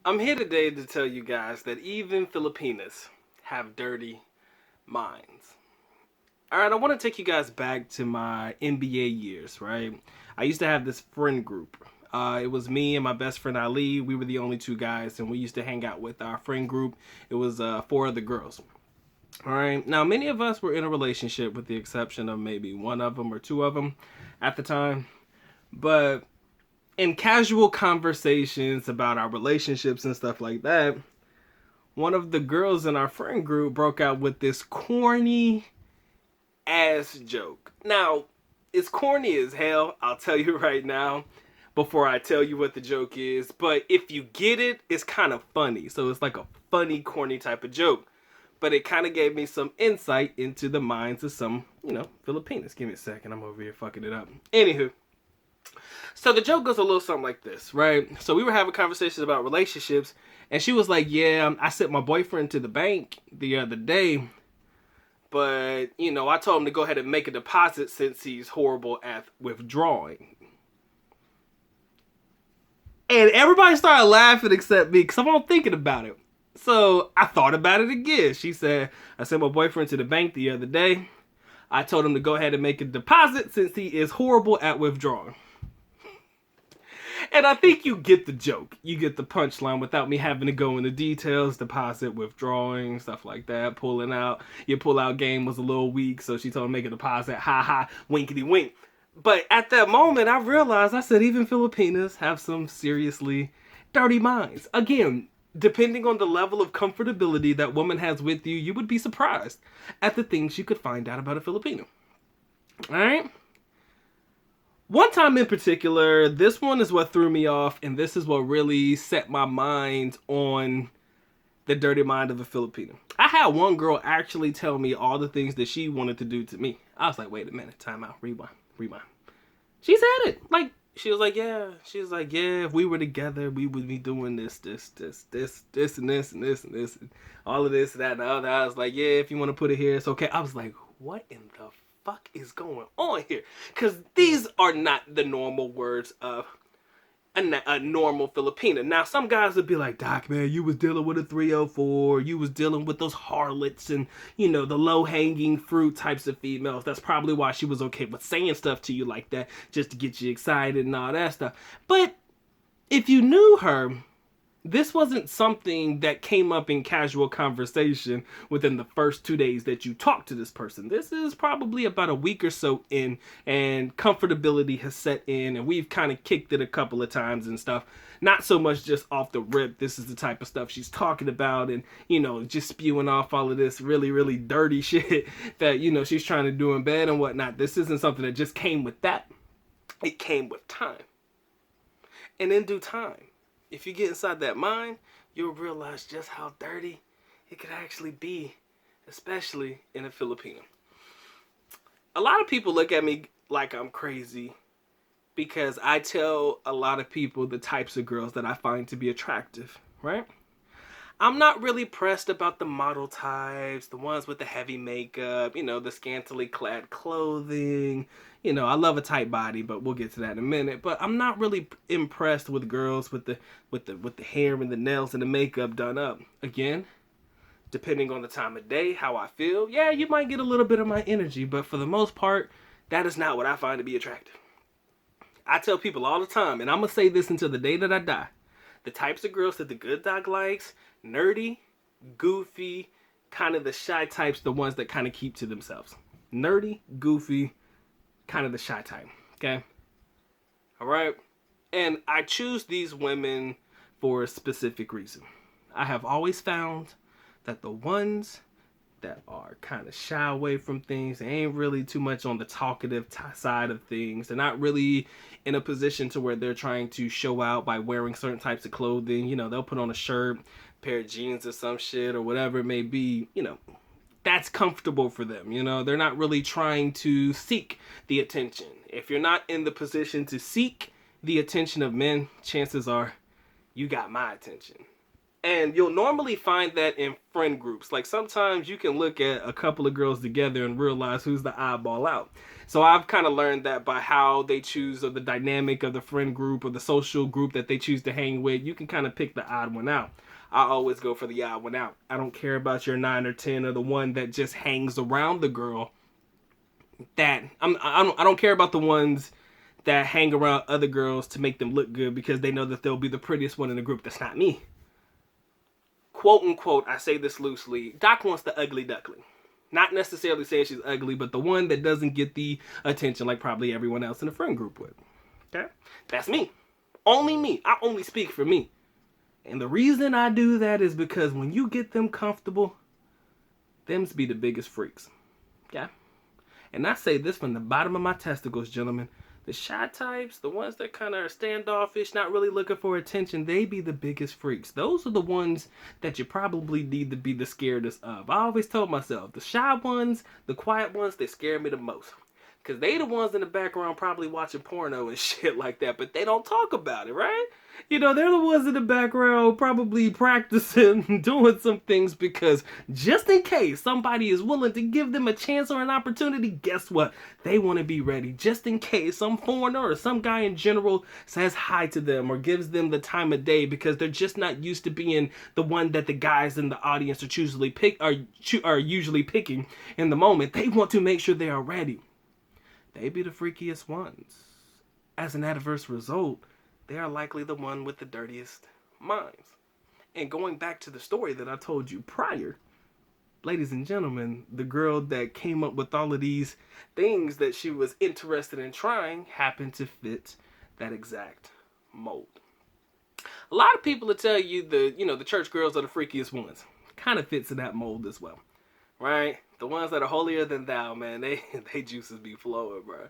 I'm here today to tell you guys that even Filipinas have dirty minds. Alright, I want to take you guys back to my NBA years, right? I used to have this friend group. It was me and my best friend Ali. We were the only two guys, and we used to hang out with our friend group. It was four other girls. Alright, now many of us were in a relationship with the exception of maybe one of them or two of them at the time. But in casual conversations about our relationships and stuff like that, one of the girls in our friend group broke out with this corny ass joke. Now, it's corny as hell, I'll tell you right now, before I tell you what the joke is. But if you get it, it's kind of funny. So it's like a funny, corny type of joke. But it kind of gave me some insight into the minds of some, Filipinos. Give me a second, I'm over here fucking it up. Anywho. So the joke goes a little something like this, right? So we were having conversations about relationships, and she was like, yeah, I sent my boyfriend to the bank the other day, but, I told him to go ahead and make a deposit since he's horrible at withdrawing. And everybody started laughing except me, because I'm all thinking about it. So I thought about it again. She said, I sent my boyfriend to the bank the other day. I told him to go ahead and make a deposit since he is horrible at withdrawing. And I think you get the joke. You get the punchline without me having to go into details. Deposit, withdrawing, stuff like that. Pulling out. Your pull-out game was a little weak, so she told him to make a deposit. Ha ha, winkety wink. But at that moment, I realized, I said, even Filipinas have some seriously dirty minds. Again, depending on the level of comfortability that woman has with you, you would be surprised at the things you could find out about a Filipino. Alright? One time in particular, this one is what threw me off, and this is what really set my mind on the dirty mind of a Filipino. I had one girl actually tell me all the things that she wanted to do to me. I was like, wait a minute, time out, rewind. She said it. She was like, yeah, if we were together, we would be doing this, and this, and and all of this, that, and the other. I was like, yeah, if you want to put it here, it's okay. I was like, what in the fuck is going on here? Because these are not the normal words of a normal Filipina. Now, some guys would be like, Doc, man, you was dealing with a 304. You was dealing with those harlots and, the low-hanging fruit types of females. That's probably why she was okay with saying stuff to you like that, just to get you excited and all that stuff. But if you knew her, this wasn't something that came up in casual conversation within the first 2 days that you talked to this person. This is probably about a week or so in, and comfortability has set in, and we've kind of kicked it a couple of times and stuff. Not so much just off the rip. This is the type of stuff she's talking about, and, just spewing off all of this really, really dirty shit that, she's trying to do in bed and whatnot. This isn't something that just came with that. It came with time. And in due time, if you get inside that mind, you'll realize just how dirty it could actually be, especially in a Filipino. A lot of people look at me like I'm crazy because I tell a lot of people the types of girls that I find to be attractive, right? I'm not really pressed about the model types, the ones with the heavy makeup, the scantily clad clothing. I love a tight body, but we'll get to that in a minute. But I'm not really impressed with girls with the hair and the nails and the makeup done up. Again, depending on the time of day, how I feel, yeah, you might get a little bit of my energy, but for the most part, that is not what I find to be attractive. I tell people all the time, and I'm going to say this until the day that I die, the types of girls that the good dog likes, nerdy, goofy, kind of the shy types, the ones that kind of keep to themselves. Nerdy, goofy, kind of the shy type, okay? All right? And I choose these women for a specific reason. I have always found that the ones that are kind of shy away from things, they ain't really too much on the talkative side of things. They're not really in a position to where they're trying to show out by wearing certain types of clothing. They'll put on a shirt, pair of jeans or some shit or whatever it may be. That's comfortable for them. They're not really trying to seek the attention. If you're not in the position to seek the attention of men, chances are you got my attention. And you'll normally find that in friend groups. Like sometimes you can look at a couple of girls together and realize who's the eyeball out. So I've kind of learned that by how they choose, or the dynamic of the friend group or the social group that they choose to hang with, you can kind of pick the odd one out. I always go for the odd one out. I don't care about your 9 or 10 or the one that just hangs around the girl. I don't care about the ones that hang around other girls to make them look good because they know that they'll be the prettiest one in the group. That's not me. Quote unquote, I say this loosely, Doc wants the ugly duckling. Not necessarily saying she's ugly, but the one that doesn't get the attention like probably everyone else in the friend group would. Okay? That's me. Only me. I only speak for me. And the reason I do that is because when you get them comfortable, them's be the biggest freaks. Okay? And I say this from the bottom of my testicles, gentlemen. The shy types, the ones that kind of are standoffish, not really looking for attention, they be the biggest freaks. Those are the ones that you probably need to be the scaredest of. I always told myself, the shy ones, the quiet ones, they scare me the most. Because they the ones in the background probably watching porno and shit like that, but they don't talk about it, right? You know, they're the ones in the background probably practicing, doing some things because just in case somebody is willing to give them a chance or an opportunity, guess what? They want to be ready. Just in case some foreigner or some guy in general says hi to them or gives them the time of day because they're just not used to being the one that the guys in the audience are usually picking in the moment. They want to make sure they are ready. They be the freakiest ones. As an adverse result, they are likely the one with the dirtiest minds. And going back to the story that I told you prior, ladies and gentlemen, the girl that came up with all of these things that she was interested in trying happened to fit that exact mold. A lot of people will tell you the church girls are the freakiest ones. Kind of fits in that mold as well. Right? The ones that are holier than thou, man, they juices be flowing, bro.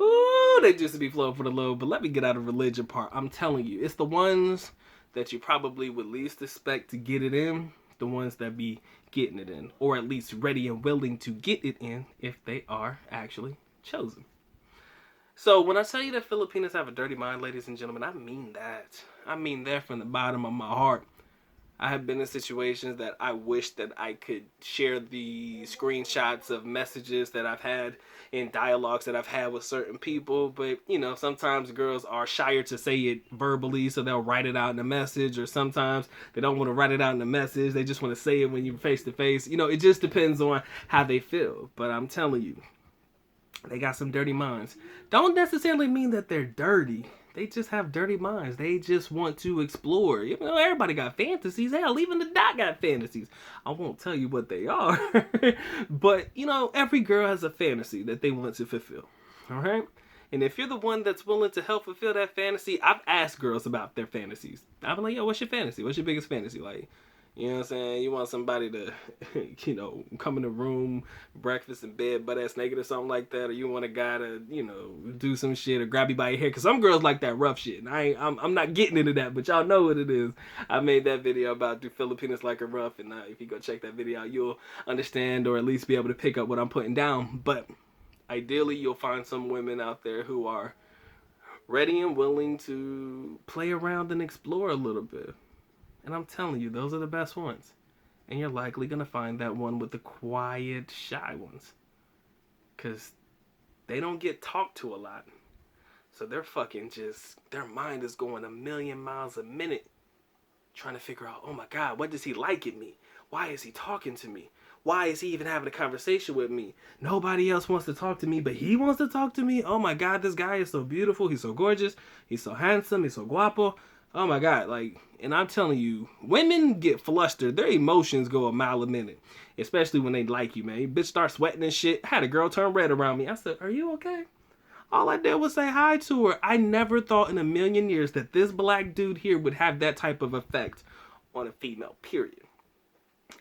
Ooh, they juices be flowing for the Lord. But let me get out of religion part. I'm telling you, it's the ones that you probably would least expect to get it in, the ones that be getting it in, or at least ready and willing to get it in if they are actually chosen. So when I tell you that Filipinas have a dirty mind, ladies and gentlemen, I mean that. I mean that from the bottom of my heart. I have been in situations that I wish that I could share the screenshots of messages that I've had in dialogues that I've had with certain people. But, sometimes girls are shyer to say it verbally, so they'll write it out in a message. Or sometimes they don't want to write it out in a message. They just want to say it when you're face to face. It just depends on how they feel. But I'm telling you, they got some dirty minds. Don't necessarily mean that they're dirty. They just have dirty minds. They just want to explore. Everybody got fantasies. Hell, even the Doc got fantasies. I won't tell you what they are. But, every girl has a fantasy that they want to fulfill. All right? And if you're the one that's willing to help fulfill that fantasy, I've asked girls about their fantasies. I've been like, yo, what's your fantasy? What's your biggest fantasy? Like, you know what I'm saying? You want somebody to, come in the room, breakfast in bed, butt ass naked or something like that. Or you want a guy to, do some shit or grab you by your hair. Because some girls like that rough shit. And I'm not getting into that, but y'all know what it is. I made that video about do Filipinas like a rough. And if you go check that video out, you'll understand or at least be able to pick up what I'm putting down. But ideally, you'll find some women out there who are ready and willing to play around and explore a little bit. And I'm telling you, those are the best ones. And you're likely going to find that one with the quiet, shy ones. Because they don't get talked to a lot. So they're their mind is going 1,000,000 miles a minute. Trying to figure out, oh my God, what does he like in me? Why is he talking to me? Why is he even having a conversation with me? Nobody else wants to talk to me, but he wants to talk to me? Oh my God, this guy is so beautiful. He's so gorgeous. He's so handsome. He's so guapo. Oh my God, and I'm telling you, women get flustered. Their emotions go a mile a minute, especially when they like you, man. Bitch start sweating and shit. I had a girl turn red around me. I said, are you okay? All I did was say hi to her. I never thought in 1,000,000 years that this black dude here would have that type of effect on a female, period.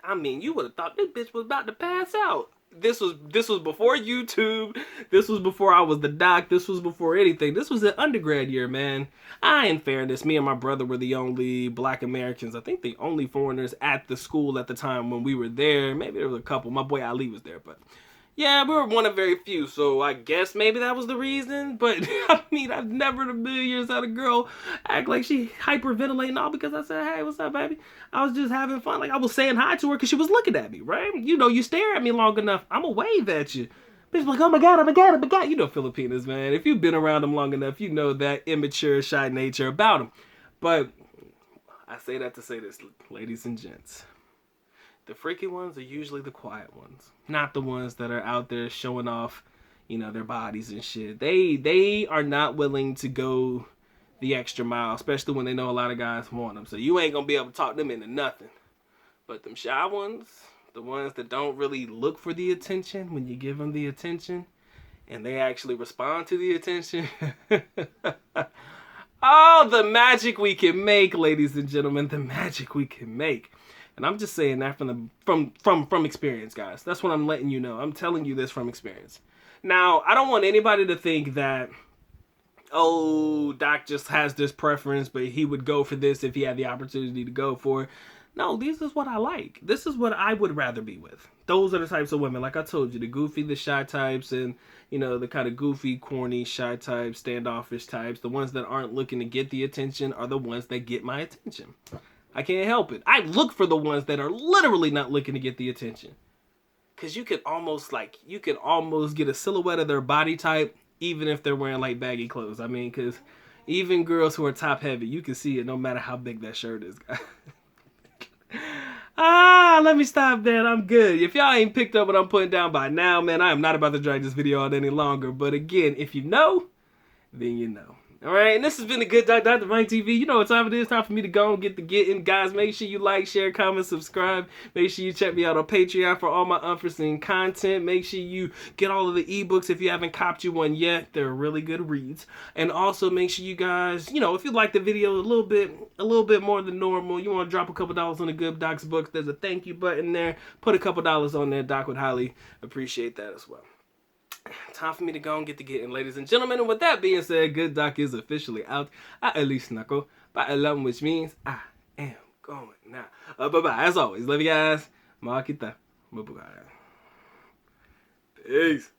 I mean, you would have thought this bitch was about to pass out. This was before YouTube. This was before I was the Doc. This was before anything. This was an undergrad year, man. In fairness, me and my brother were the only black Americans. I think the only foreigners at the school at the time when we were there. Maybe there was a couple. My boy Ali was there, but Yeah, we were one of very few, so I guess maybe that was the reason. But I mean, I've never in a million years had a girl act like she hyperventilating all because I said, "Hey, what's up, baby?" I was just having fun. Like I was saying hi to her because she was looking at me, right? You know, you stare at me long enough, I'ma wave at you. Bitch like, oh my god, oh my god, oh my god. You know Filipinas, man. If you've been around them long enough, you know that immature, shy nature about them. But I say that to say this, ladies and gents. The freaky ones are usually the quiet ones, not the ones that are out there showing off, you know, their bodies and shit. They are not willing to go the extra mile, especially when they know a lot of guys want them. So you ain't gonna be able to talk them into nothing. But them shy ones, the ones that don't really look for the attention when you give them the attention, and they actually respond to the attention. Oh, the magic we can make, ladies and gentlemen, the magic we can make. And I'm just saying that from experience, guys. That's what I'm letting you know. I'm telling you this from experience. Now, I don't want anybody to think that, oh, Doc just has this preference, but he would go for this if he had the opportunity to go for it. No, this is what I like. This is what I would rather be with. Those are the types of women, like I told you, the goofy, the shy types, and, you know, the kind of goofy, corny, shy types, standoffish types. The ones that aren't looking to get the attention are the ones that get my attention. I can't help it. I look for the ones that are literally not looking to get the attention. Because you can almost get a silhouette of their body type, even if they're wearing, like, baggy clothes. I mean, because even girls who are top heavy, you can see it no matter how big that shirt is, guys. Let me stop there. I'm good. If y'all ain't picked up what I'm putting down by now, man, I am not about to drag this video out any longer. But again, if you know, then you know. Alright, and this has been the Good Doc, Dr. Mike TV. You know what time it is. Time for me to go and get the getting. Guys, make sure you like, share, comment, subscribe. Make sure you check me out on Patreon for all my unforeseen content. Make sure you get all of the ebooks if you haven't copped you one yet. They're really good reads. And also make sure you guys, you know, if you like the video a little bit more than normal, you want to drop a couple dollars on the Good Doc's books, there's a thank you button there. Put a couple dollars on there. Doc would highly appreciate that as well. Time for me to go and get to getting, ladies and gentlemen. And with that being said, Good Doc is officially out. At least nako paalam, which means I am going now. Bye-bye. As always, love you guys. Makita. Peace.